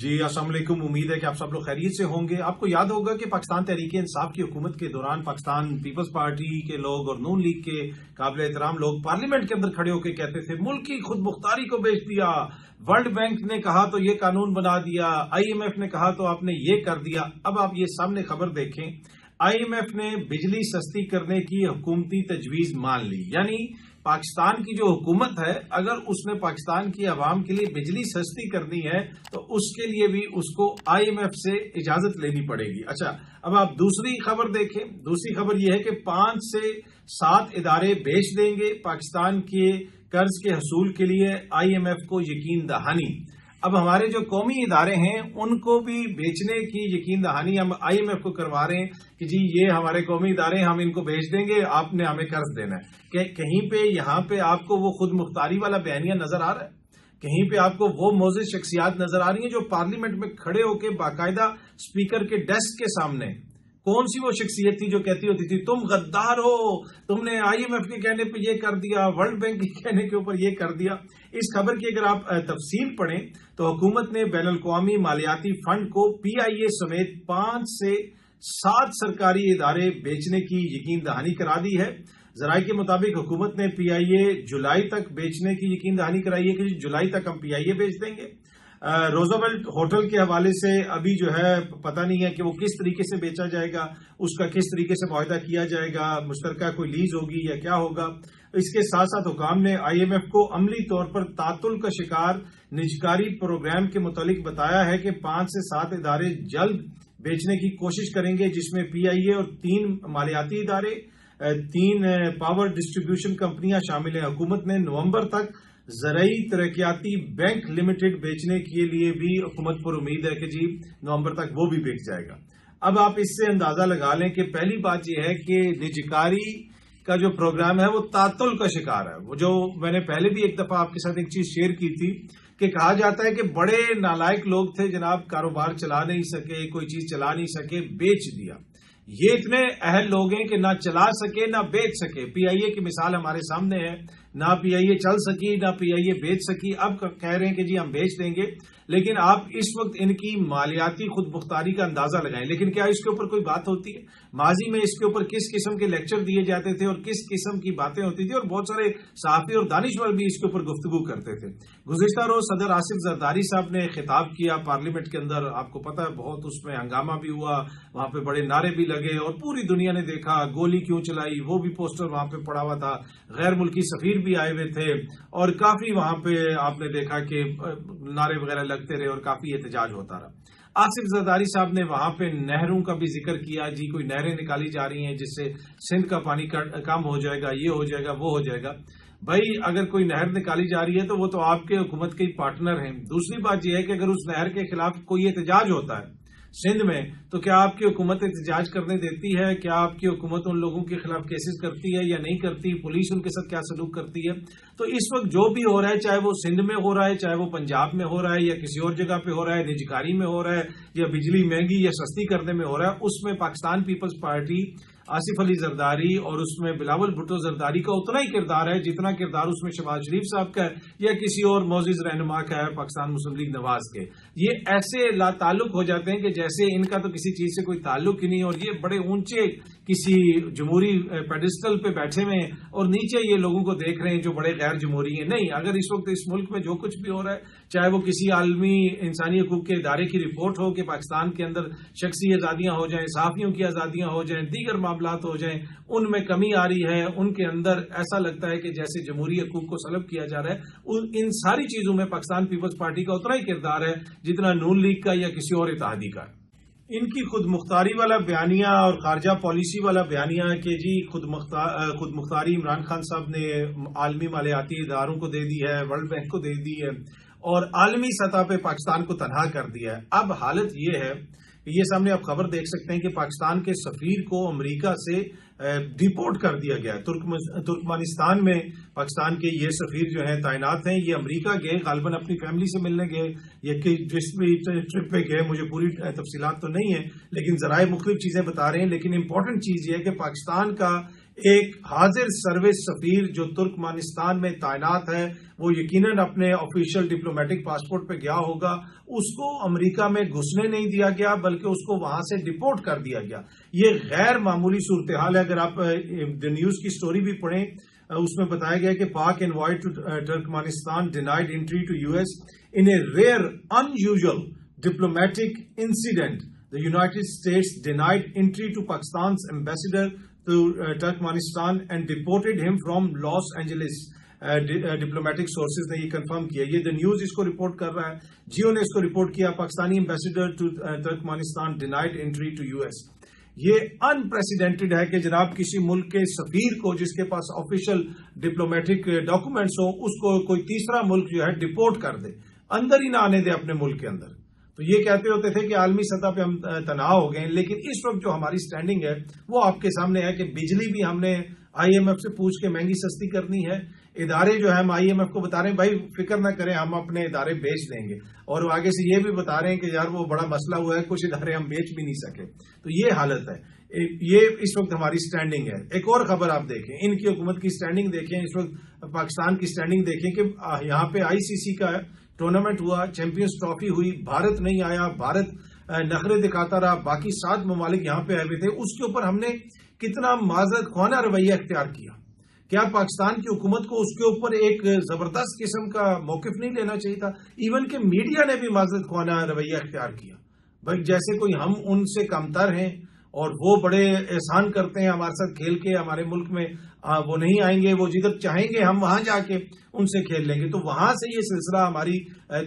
جی السلام علیکم، امید ہے کہ آپ سب لوگ خیریت سے ہوں گے۔ آپ کو یاد ہوگا کہ پاکستان تحریک انصاف کی حکومت کے دوران پاکستان پیپلز پارٹی کے لوگ اور نون لیگ کے قابل احترام لوگ پارلیمنٹ کے اندر کھڑے ہو کے کہتے تھے ملک کی خود مختاری کو بیچ دیا، ورلڈ بینک نے کہا تو یہ قانون بنا دیا، آئی ایم ایف نے کہا تو آپ نے یہ کر دیا۔ اب آپ یہ سامنے خبر دیکھیں، آئی ایم ایف نے بجلی سستی کرنے کی حکومتی تجویز مان لی، یعنی پاکستان کی جو حکومت ہے اگر اس نے پاکستان کی عوام کے لیے بجلی سستی کرنی ہے تو اس کے لیے بھی اس کو آئی ایم ایف سے اجازت لینی پڑے گی۔ اچھا، اب آپ دوسری خبر دیکھیں۔ دوسری خبر یہ ہے کہ 5 سے 7 ادارے بیچ دیں گے پاکستان کے قرض کے حصول کے لیے آئی ایم ایف کو یقین دہانی۔ اب ہمارے جو قومی ادارے ہیں ان کو بھی بیچنے کی یقین دہانی ہم آئی ایم ایف کو کروا رہے ہیں کہ جی یہ ہمارے قومی ادارے ہیں، ہم ان کو بیچ دیں گے، آپ نے ہمیں قرض دینا ہے۔ کہ کہیں پہ یہاں پہ آپ کو وہ خود مختاری والا بیانیہ نظر آ رہا ہے؟ کہیں پہ آپ کو وہ معزز شخصیات نظر آ رہی ہیں جو پارلیمنٹ میں کھڑے ہو کے باقاعدہ اسپیکر کے ڈیسک کے سامنے، کون سی وہ شخصیت تھی جو کہتی ہوتی تھی تم غدار ہو، تم نے آئی ایم ایف کے کہنے پہ یہ کر دیا، ورلڈ بینک کے کہنے کے اوپر یہ کر دیا۔ اس خبر کی اگر آپ تفصیل پڑھیں تو حکومت نے بین الاقوامی مالیاتی فنڈ کو پی آئی اے سمیت 5 سے 7 سرکاری ادارے بیچنے کی یقین دہانی کرا دی ہے۔ ذرائع کے مطابق حکومت نے پی آئی اے جولائی تک بیچنے کی یقین دہانی کرائی ہے کہ جولائی تک ہم پی آئی اے بیچ دیں گے۔ روزویلٹ ہوٹل کے حوالے سے ابھی جو ہے پتہ نہیں ہے کہ وہ کس طریقے سے بیچا جائے گا، اس کا کس طریقے سے معاہدہ کیا جائے گا، مشترکہ کوئی لیز ہوگی یا کیا ہوگا۔ اس کے ساتھ ساتھ حکام نے آئی ایم ایف کو عملی طور پر تعطل کا شکار نجکاری پروگرام کے متعلق بتایا ہے کہ 5 سے 7 ادارے جلد بیچنے کی کوشش کریں گے، جس میں پی آئی اے اور 3 مالیاتی ادارے، 3 پاور ڈسٹریبیوشن کمپنیاں شامل ہیں۔ حکومت نے نومبر تک زرعی ترقیاتی بینک لمیٹڈ بیچنے کے لیے بھی حکومت پر امید ہے کہ جی نومبر تک وہ بھی بیچ جائے گا۔ اب آپ اس سے اندازہ لگا لیں کہ پہلی بات یہ ہے کہ نجکاری کا جو پروگرام ہے وہ تعطل کا شکار ہے۔ وہ جو میں نے پہلے بھی ایک دفعہ آپ کے ساتھ ایک چیز شیئر کی تھی کہ کہا جاتا ہے کہ بڑے نالائق لوگ تھے جناب، کاروبار چلا نہیں سکے، کوئی چیز چلا نہیں سکے، بیچ دیا۔ یہ اتنے اہل لوگ ہیں کہ نہ چلا سکے نہ بیچ سکے۔ پی آئی اے کی مثال ہمارے سامنے ہے، نہ پی آئی اے چل سکی نہ پی آئی اے بیچ سکی، اب کہہ رہے ہیں کہ جی ہم بیچ دیں گے۔ لیکن آپ اس وقت ان کی مالیاتی خود مختاری کا اندازہ لگائیں، لیکن کیا اس کے اوپر کوئی بات ہوتی ہے؟ ماضی میں اس کے اوپر کس قسم کے لیکچر دیے جاتے تھے اور کس قسم کی باتیں ہوتی تھی، اور بہت سارے صحافی اور دانشور بھی اس کے اوپر گفتگو کرتے تھے۔ گزشتہ روز صدر آصف زرداری صاحب نے خطاب کیا پارلیمنٹ کے اندر، آپ کو پتا ہے بہت اس میں ہنگامہ بھی ہوا، وہاں پہ بڑے نعرے بھی لگے اور پوری دنیا نے دیکھا گولی کیوں چلائی، وہ بھی پوسٹر وہاں پہ پڑا ہوا تھا، غیر ملکی سفیر بھی آئے ہوئے تھے اور کافی وہاں پہ آپ نے دیکھا کہ نعرے وغیرہ لگتے رہے اور کافی احتجاج ہوتا رہا۔ آصف زرداری صاحب نے وہاں پہ نہروں کا بھی ذکر کیا، جی کوئی نہریں نکالی جا رہی ہیں جس سے سندھ کا پانی کم ہو جائے گا، یہ ہو جائے گا، وہ ہو جائے گا۔ بھائی اگر کوئی نہر نکالی جا رہی ہے تو وہ تو آپ کے حکومت کے ہی پارٹنر ہیں۔ دوسری بات یہ ہے کہ اگر اس نہر کے خلاف کوئی احتجاج ہوتا ہے سندھ میں تو کیا آپ کی حکومت احتجاج کرنے دیتی ہے؟ کیا آپ کی حکومت ان لوگوں کے خلاف کیسز کرتی ہے یا نہیں کرتی؟ پولیس ان کے ساتھ کیا سلوک کرتی ہے؟ تو اس وقت جو بھی ہو رہا ہے، چاہے وہ سندھ میں ہو رہا ہے، چاہے وہ پنجاب میں ہو رہا ہے یا کسی اور جگہ پہ ہو رہا ہے، نجکاری میں ہو رہا ہے یا بجلی مہنگی یا سستی کرنے میں ہو رہا ہے، اس میں پاکستان پیپلز پارٹی، آصف علی زرداری اور اس میں بلاول بھٹو زرداری کا اتنا ہی کردار ہے جتنا کردار اس میں شہباز شریف صاحب کا ہے یا کسی اور معزز رہنما کا ہے پاکستان مسلم لیگ نواز کے۔ یہ ایسے لا تعلق ہو جاتے ہیں کہ جیسے ان کا تو کسی چیز سے کوئی تعلق ہی نہیں، اور یہ بڑے اونچے کسی جمہوری پیڈسٹل پہ بیٹھے ہوئے ہیں اور نیچے یہ لوگوں کو دیکھ رہے ہیں جو بڑے غیر جمہوری ہیں۔ نہیں، اگر اس وقت اس ملک میں جو کچھ بھی ہو رہا ہے، چاہے وہ کسی عالمی انسانی حقوق کے ادارے کی رپورٹ ہو کہ پاکستان کے اندر شخصی آزادیاں ہو جائیں، صحافیوں کی آزادیاں ہو جائیں، دیگر معاملات ہو جائیں، ان میں کمی آ رہی ہے، ان کے اندر ایسا لگتا ہے کہ جیسے جمہوری حقوق کو سلب کیا جا رہا ہے، ان ساری چیزوں میں پاکستان پیپلز پارٹی کا اتنا ہی کردار ہے جتنا نون لیگ کا یا کسی اور اتحادی کا ہے۔ ان کی خود مختاری والا بیانیہ اور خارجہ پالیسی والا بیانیہ کہ جی خود مختاری عمران خان صاحب نے عالمی مالیاتی اداروں کو دے دی ہے، ورلڈ بینک کو دے دی ہے اور عالمی سطح پہ پاکستان کو تنہا کر دیا ہے۔ اب حالت یہ ہے کہ یہ سامنے آپ خبر دیکھ سکتے ہیں کہ پاکستان کے سفیر کو امریکہ سے ڈیپورٹ کر دیا گیا۔ ترکمانستان میں پاکستان کے یہ سفیر جو ہیں تعینات ہیں، یہ امریکہ گئے، غالباً اپنی فیملی سے ملنے گئے یا کہ جس بھی ٹرپ پہ گئے، مجھے پوری تفصیلات تو نہیں ہیں لیکن ذرائع مختلف چیزیں بتا رہے ہیں۔ لیکن امپورٹنٹ چیز یہ ہے کہ پاکستان کا ایک حاضر سروس سفیر جو ترکمانستان میں تعینات ہے وہ یقیناً اپنے آفیشیل ڈپلومیٹک پاسپورٹ پہ گیا ہوگا، اس کو امریکہ میں گھسنے نہیں دیا گیا بلکہ اس کو وہاں سے ڈپورٹ کر دیا گیا۔ یہ غیر معمولی صورتحال ہے۔ اگر آپ نیوز کی سٹوری بھی پڑھیں، اس میں بتایا گیا کہ Pak envoy to Turkmenistan denied entry to U S in a rare and unusual diplomatic incident. The United States denied entry to Pakistan's ambassador to Turkmenistan and deported him from Los Angeles. Diplomatic sources نے یہ confirm کیا، یہ the news اس کو report کر رہا ہے، جیو نے اس کو رپورٹ کیا، Pakistani ambassador to Turkmenistan denied entry to U S. یہ ان پریسیڈنٹڈ ہے کہ جناب کسی ملک کے سفیر کو جس کے پاس آفیشیل ڈپلومیٹک ڈاکومنٹس ہوں اس کو کوئی تیسرا ملک جو ہے ڈپورٹ کر دے، اندر ہی نہ آنے دے اپنے ملک کے اندر۔ تو یہ کہتے ہوتے تھے کہ عالمی سطح پہ ہم تنہا ہو گئے ہیں، لیکن اس وقت جو ہماری سٹینڈنگ ہے وہ آپ کے سامنے ہے کہ بجلی بھی ہم نے آئی ایم ایف سے پوچھ کے مہنگی سستی کرنی ہے۔ ادارے جو ہے ہم آئی ایم ایف کو بتا رہے ہیں بھائی فکر نہ کریں ہم اپنے ادارے بیچ دیں گے، اور آگے سے یہ بھی بتا رہے ہیں کہ یار وہ بڑا مسئلہ ہوا ہے کچھ ادارے ہم بیچ بھی نہیں سکے۔ تو یہ حالت ہے، یہ اس وقت ہماری سٹینڈنگ ہے۔ ایک اور خبر آپ دیکھیں، ان کی حکومت کی سٹینڈنگ دیکھیں، اس وقت پاکستان کی سٹینڈنگ دیکھیں کہ یہاں پہ آئی سی سی کا ٹورنامنٹ ہوا، چیمپئنز ٹرافی ہوئی، بھارت نہیں آیا، بھارت نخرے دکھاتا رہا، باقی 7 ممالک یہاں پہ آئے ہوئے تھے، اس کے اوپر ہم نے کتنا معذرت خوانا رویہ اختیار کیا۔ کیا پاکستان کی حکومت کو اس کے اوپر ایک زبردست قسم کا موقف نہیں لینا چاہیے تھا؟ ایون کہ میڈیا نے بھی معذرت خوانا رویہ اختیار کیا، بھائی جیسے کوئی ہم ان سے کمتر ہیں اور وہ بڑے احسان کرتے ہیں ہمارے ساتھ کھیل کے، ہمارے ملک میں وہ نہیں آئیں گے، وہ جدھر چاہیں گے ہم وہاں جا کے ان سے کھیل لیں گے۔ تو وہاں سے یہ سلسلہ ہماری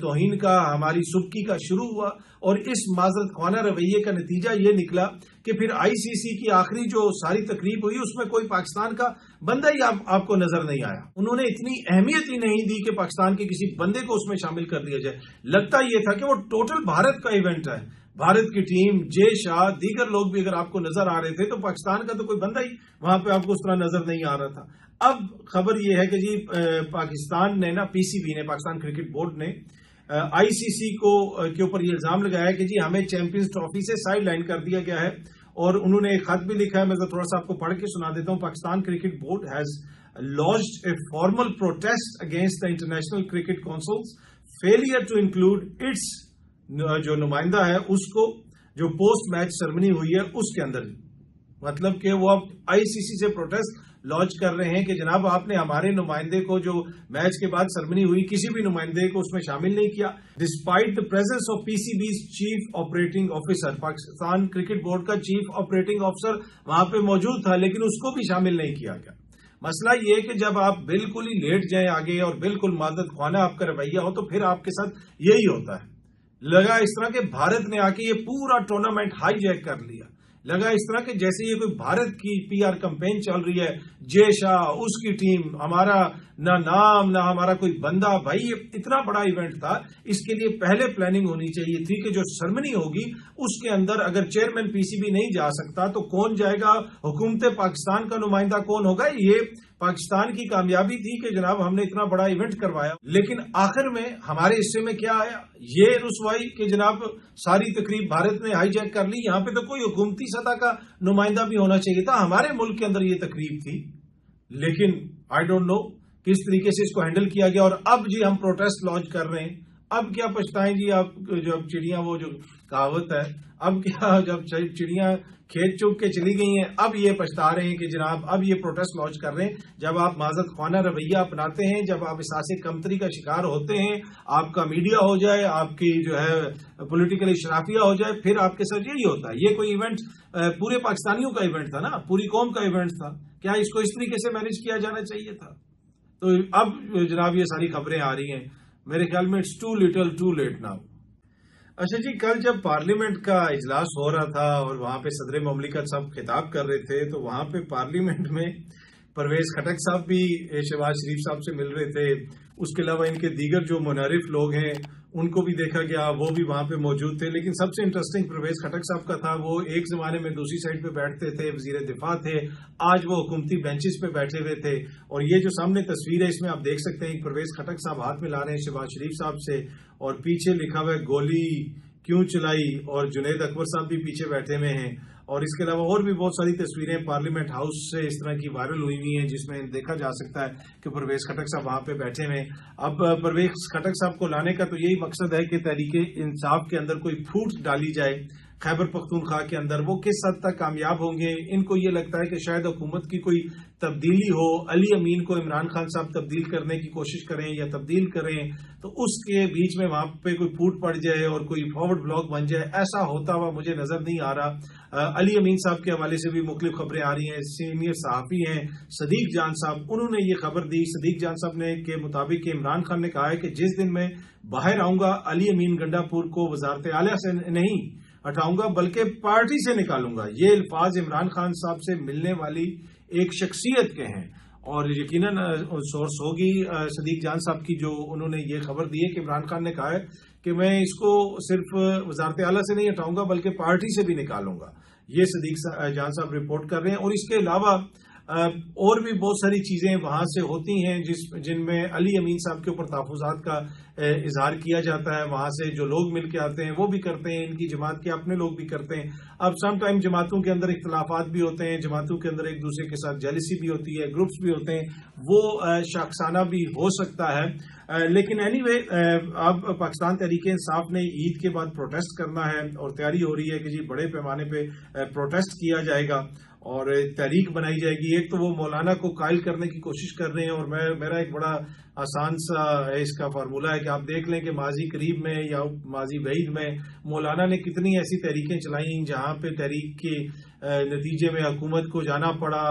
توہین کا، ہماری سبکی کا شروع ہوا، اور اس معذرت خوانا رویے کا نتیجہ یہ نکلا کہ پھر آئی سی سی کی آخری جو ساری تقریب ہوئی اس میں کوئی پاکستان کا بندہ ہی آپ کو نظر نہیں آیا۔ انہوں نے اتنی اہمیت ہی نہیں دی کہ پاکستان کے کسی بندے کو اس میں شامل کر دیا جائے۔ لگتا یہ تھا کہ وہ ٹوٹل بھارت کا ایونٹ ہے، بھارت کی ٹیم، جے شاہ، دیگر لوگ بھی اگر آپ کو نظر آ رہے تھے تو پاکستان کا تو کوئی بندہ ہی وہاں پہ آپ کو اس طرح نظر نہیں آ رہا تھا۔ اب خبر یہ ہے کہ جی پاکستان نے پی سی بی نے، پاکستان کرکٹ بورڈ نے آئی سی سی کے اوپر یہ الزام لگایا کہ جی ہمیں چیمپئنز ٹرافی سے سائڈ لائن کر دیا گیا ہے، اور انہوں نے ایک خط بھی لکھا ہے، میں تھوڑا سا آپ کو پڑھ کے سنا دیتا ہوں۔ Pakistan cricket board has lodged a formal protest against the International Cricket Council's failure to include its جو نمائندہ ہے اس کو جو پوسٹ میچ سرمنی ہوئی ہے اس کے اندر، مطلب کہ وہ اب آئی سی سی سے پروٹیسٹ لانچ کر رہے ہیں کہ جناب آپ نے ہمارے نمائندے کو جو میچ کے بعد سرمنی ہوئی کسی بھی نمائندے کو اس میں شامل نہیں کیا، despite the presence of P C B's chief operating officer. Pakistan cricket board کا چیف آپریٹنگ آفیسر وہاں پہ موجود تھا لیکن اس کو بھی شامل نہیں کیا گیا۔ مسئلہ یہ ہے کہ جب آپ بالکل ہی لیٹ جائیں آگے اور بالکل معذرت خوانا آپ کا رویہ ہو تو پھر آپ کے ساتھ یہی ہوتا ہے۔ لگا اس طرح کہ بھارت نے آ کے یہ پورا ٹورنامنٹ ہائی جیک کر لیا، لگا اس طرح کہ جیسے یہ کوئی بھارت کی پی آر کمپین چل رہی ہے، جے شاہ، اس کی ٹیم، ہمارا نہ نام نہ ہمارا کوئی بندہ۔ بھائی یہ اتنا بڑا ایونٹ تھا، اس کے لیے پہلے پلاننگ ہونی چاہیے تھی کہ جو سرمنی ہوگی اس کے اندر اگر چیئرمین پی سی بی نہیں جا سکتا تو کون جائے گا، حکومت پاکستان کا نمائندہ کون ہوگا۔ یہ پاکستان کی کامیابی تھی کہ جناب ہم نے اتنا بڑا ایونٹ کروایا، لیکن آخر میں ہمارے حصے میں کیا آیا؟ یہ رسوائی کہ جناب ساری تقریب بھارت نے ہائی جیک کر لی۔ یہاں پہ تو کوئی حکومتی سطح کا نمائندہ بھی ہونا چاہیے تھا، ہمارے ملک کے اندر یہ تقریب تھی، لیکن آئی ڈونٹ نو کس طریقے سے اس کو ہینڈل کیا گیا۔ اور اب جی ہم پروٹیسٹ لانچ کر رہے ہیں، اب کیا پچھتائیں جی آپ؟ جب چڑیاں، وہ جو کہاوت ہے، اب کیا جب چڑیاں کھیت چوک کے چلی گئی ہیں اب یہ پچھتا رہے ہیں کہ جناب اب یہ پروٹیسٹ لانچ کر رہے ہیں۔ جب آپ معذرت خوانا رویہ اپناتے ہیں، جب آپ احساس کمتری کا شکار ہوتے ہیں، آپ کا میڈیا ہو جائے، آپ کی جو ہے پولیٹیکل اشرافیہ ہو جائے، پھر آپ کے ساتھ یہی ہوتا ہے۔ یہ کوئی ایونٹ پورے پاکستانیوں کا ایونٹ تھا نا، پوری قوم کا ایونٹ تھا، کیا اس کو اس طریقے سے مینج کیا جانا چاہیے تھا؟ تو اب جناب یہ ساری خبریں آ رہی ہیں، میرے خیال میں it's too little too late now. اچھا جی، کل جب پارلیمنٹ کا اجلاس ہو رہا تھا اور وہاں پہ صدر مملکت صاحب خطاب کر رہے تھے تو وہاں پہ پارلیمنٹ میں پرویز خٹک صاحب بھی شہباز شریف صاحب سے مل رہے تھے، اس کے علاوہ ان کے دیگر جو منعرف لوگ ہیں ان کو بھی دیکھا گیا، وہ بھی وہاں پہ موجود تھے۔ لیکن سب سے انٹرسٹنگ پرویز خٹک صاحب کا تھا، وہ ایک زمانے میں دوسری سائڈ پہ بیٹھتے تھے، وزیر دفاع تھے، آج وہ حکومتی بینچز پہ بیٹھے ہوئے تھے۔ اور یہ جو سامنے تصویر ہے اس میں آپ دیکھ سکتے ہیں پرویز خٹک صاحب ہاتھ میں لا رہے ہیں شہباز شریف صاحب سے، اور پیچھے لکھا ہوا ہے گولی کیوں چلائی، اور جنید اکبر صاحب بھی پیچھے بیٹھے ہوئے ہیں، اور اس کے علاوہ اور بھی بہت ساری تصویریں پارلیمنٹ ہاؤس سے اس طرح کی وائرل ہوئی ہوئی ہیں جس میں دیکھا جا سکتا ہے کہ پرویز خٹک صاحب وہاں پہ بیٹھے ہوئے. اب پرویز خٹک صاحب کو لانے کا تو یہی مقصد ہے کہ تحریک انصاف کے اندر کوئی پھوٹ ڈالی جائے خیبر پختونخوا کے اندر. وہ کس حد تک کامیاب ہوں گے؟ ان کو یہ لگتا ہے کہ شاید حکومت کی کوئی تبدیلی ہو, علی امین کو عمران خان صاحب تبدیل کرنے کی کوشش کریں یا تبدیل کریں تو اس کے بیچ میں وہاں پہ کوئی پھوٹ پڑ جائے اور کوئی فارورڈ بلاک بن جائے. ایسا ہوتا ہوا مجھے نظر نہیں آ رہا. علی امین صاحب کے حوالے سے بھی مختلف خبریں آ رہی ہیں. سینئر صحافی ہیں صدیق جان صاحب, انہوں نے یہ خبر دی. صدیق جان صاحب نے کے مطابق کہ عمران خان نے کہا ہے کہ جس دن میں باہر آؤں گا علی امین گنڈا پور کو وزارت اعلیٰ سے نہیں ہٹاؤں گا بلکہ پارٹی سے نکالوں گا. یہ الفاظ عمران خان صاحب سے ملنے والی ایک شخصیت کے ہیں اور یقیناً سورس ہوگی صدیق جان صاحب کی جو انہوں نے یہ خبر دی ہے کہ عمران خان نے کہا ہے کہ میں اس کو صرف وزارت اعلیٰ سے نہیں ہٹاؤں گا بلکہ پارٹی سے بھی نکالوں گا. یہ صدیق جان صاحب رپورٹ کر رہے ہیں. اور اس کے علاوہ اور بھی بہت ساری چیزیں وہاں سے ہوتی ہیں جن میں علی امین صاحب کے اوپر تحفظات کا اظہار کیا جاتا ہے. وہاں سے جو لوگ مل کے آتے ہیں وہ بھی کرتے ہیں, ان کی جماعت کے اپنے لوگ بھی کرتے ہیں. اب سم ٹائم جماعتوں کے اندر اختلافات بھی ہوتے ہیں, جماعتوں کے اندر ایک دوسرے کے ساتھ جیلسی بھی ہوتی ہے, گروپس بھی ہوتے ہیں, وہ شاخسانہ بھی ہو سکتا ہے. لیکن اینی وے اب پاکستان تحریک انصاف نے عید کے بعد پروٹیسٹ کرنا ہے اور تیاری ہو رہی ہے کہ جی بڑے پیمانے پہ پروٹیسٹ کیا جائے گا اور تحریک بنائی جائے گی. ایک تو وہ مولانا کو قائل کرنے کی کوشش کر رہے ہیں اور میرا ایک بڑا آسان سا اس کا فارمولہ ہے کہ آپ دیکھ لیں کہ ماضی قریب میں یا ماضی بعید میں مولانا نے کتنی ایسی تحریکیں چلائیں جہاں پہ تحریک کے نتیجے میں حکومت کو جانا پڑا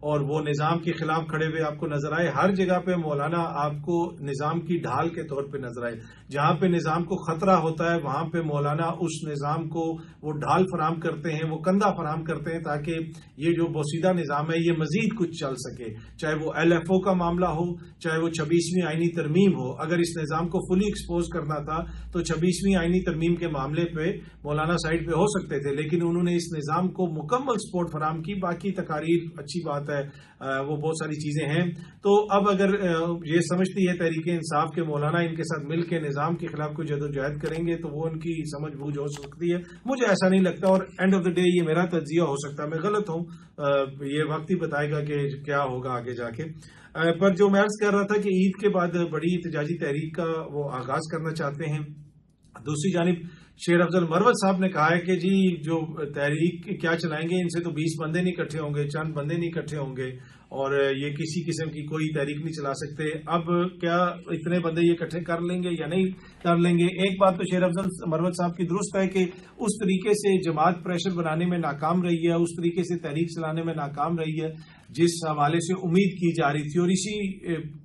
اور وہ نظام کے خلاف کھڑے ہوئے آپ کو نظر آئے. ہر جگہ پہ مولانا آپ کو نظام کی ڈھال کے طور پہ نظر آئے. جہاں پہ نظام کو خطرہ ہوتا ہے وہاں پہ مولانا اس نظام کو وہ ڈھال فراہم کرتے ہیں, وہ کندھا فراہم کرتے ہیں تاکہ یہ جو بوسیدہ نظام ہے یہ مزید کچھ چل سکے. چاہے وہ LFO کا معاملہ ہو, چاہے وہ 26ویں آئینی ترمیم ہو. اگر اس نظام کو فلی ایکسپوز کرنا تھا تو 26ویں آئینی ترمیم کے معاملے پہ مولانا سائڈ پہ ہو سکتے تھے, لیکن انہوں نے اس نظام کو مکمل سپورٹ فراہم کی. باقی تقاریر اچھی بات ہے, وہ بہت ساری چیزیں ہیں. تو اب اگر یہ سمجھتی ہے تحریک انصاف کے مولانا ان کے ساتھ مل کے نظام کے خلاف کوئی جدوجہد کریں گے تو وہ ان کی سمجھ بوجھ ہو سکتی ہے. مجھے ایسا نہیں لگتا اور اینڈ آف دا ڈے یہ میرا تجزیہ ہو سکتا ہے, میں غلط ہوں, یہ وقت ہی بتائے گا کہ کیا ہوگا آگے جا کے. پر جو میں عرض کر رہا تھا کہ عید کے بعد بڑی احتجاجی تحریک کا وہ آغاز کرنا چاہتے ہیں. دوسری جانب شیر افضل مروت صاحب نے کہا ہے کہ جی جو تحریک کیا چلائیں گے ان سے تو 20 بندے نہیں اکٹھے ہوں گے, چند بندے نہیں اکٹھے ہوں گے اور یہ کسی قسم کی کوئی تحریک نہیں چلا سکتے. اب کیا اتنے بندے یہ اکٹھے کر لیں گے یا نہیں کر لیں گے؟ ایک بات تو شیر افضل مروت صاحب کی درست ہے کہ اس طریقے سے جماعت پریشر بنانے میں ناکام رہی ہے, اس طریقے سے تحریک چلانے میں ناکام رہی ہے جس حوالے سے امید کی جا رہی تھی. اور اسی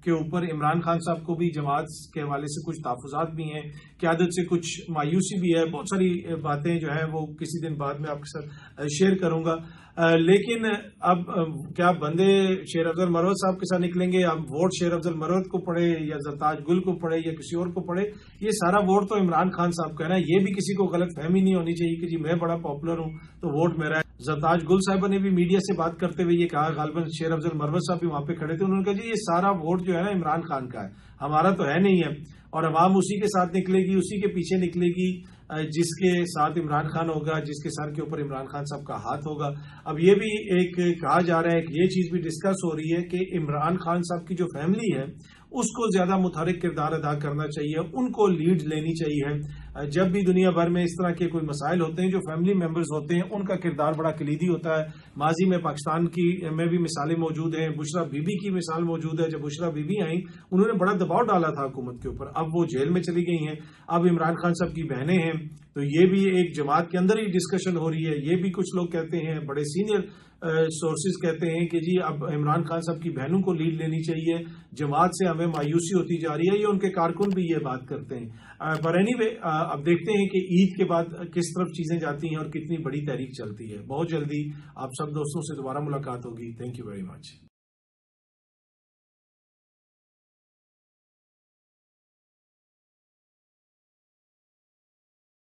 کے اوپر عمران خان صاحب کو بھی جماعت کے حوالے سے کچھ تحفظات بھی ہیں, قیادت سے کچھ مایوسی بھی ہے. بہت ساری باتیں جو ہیں وہ کسی دن بعد میں آپ کے ساتھ شیئر کروں گا. لیکن اب کیا بندے شیر افضل مروت صاحب کے ساتھ نکلیں گے؟ اب ووٹ شیر افضل مروت کو پڑے یا زرتاج گل کو پڑے یا کسی اور کو پڑے, یہ سارا ووٹ تو عمران خان صاحب کا ہے نا. یہ بھی کسی کو غلط فہمی نہیں ہونی چاہیے کہ جی میں بڑا پاپولر ہوں تو ووٹ میرا ہے. زرتاج گل صاحبہ نے بھی میڈیا سے بات کرتے ہوئے یہ کہا, غالباً شیر افضل مروت صاحب بھی وہاں پہ کھڑے تھے, انہوں نے کہا جی یہ سارا ووٹ جو ہے نا عمران خان کا ہے, ہمارا تو ہے نہیں ہے. اور عوام اسی کے ساتھ نکلے گی, اسی کے پیچھے نکلے گی جس کے ساتھ عمران خان ہوگا, جس کے سر کے اوپر عمران خان صاحب کا ہاتھ ہوگا. اب یہ بھی ایک کہا جا رہا ہے کہ یہ چیز بھی ڈسکس ہو رہی ہے کہ عمران خان صاحب کی جو فیملی ہے اس کو زیادہ متحرک کردار ادا کرنا چاہیے, ان کو لیڈ لینی چاہیے. جب بھی دنیا بھر میں اس طرح کے کوئی مسائل ہوتے ہیں جو فیملی ممبرز ہوتے ہیں ان کا کردار بڑا کلیدی ہوتا ہے. ماضی میں پاکستان کی میں بھی مثالیں موجود ہیں, بشرا بی بی کی مثال موجود ہے. جب بشرا بی بی آئیں انہوں نے بڑا دباؤ ڈالا تھا حکومت کے اوپر, اب وہ جیل میں چلی گئی ہیں. اب عمران خان صاحب کی بہنیں ہیں تو یہ بھی ایک جماعت کے اندر ہی ڈسکشن ہو رہی ہے. یہ بھی کچھ لوگ کہتے ہیں, بڑے سینئر سورسز کہتے ہیں کہ جی اب عمران خان صاحب کی بہنوں کو لیڈ لینی چاہیے, جماعت سے ہمیں مایوسی ہوتی جا رہی ہے. یہ ان کے کارکن بھی یہ بات کرتے ہیں. پر اینی وے اب دیکھتے ہیں کہ عید کے بعد کس طرف چیزیں جاتی ہیں اور کتنی بڑی تحریک چلتی ہے. بہت جلدی آپ سب دوستوں سے دوبارہ ملاقات ہوگی. Thank you very much.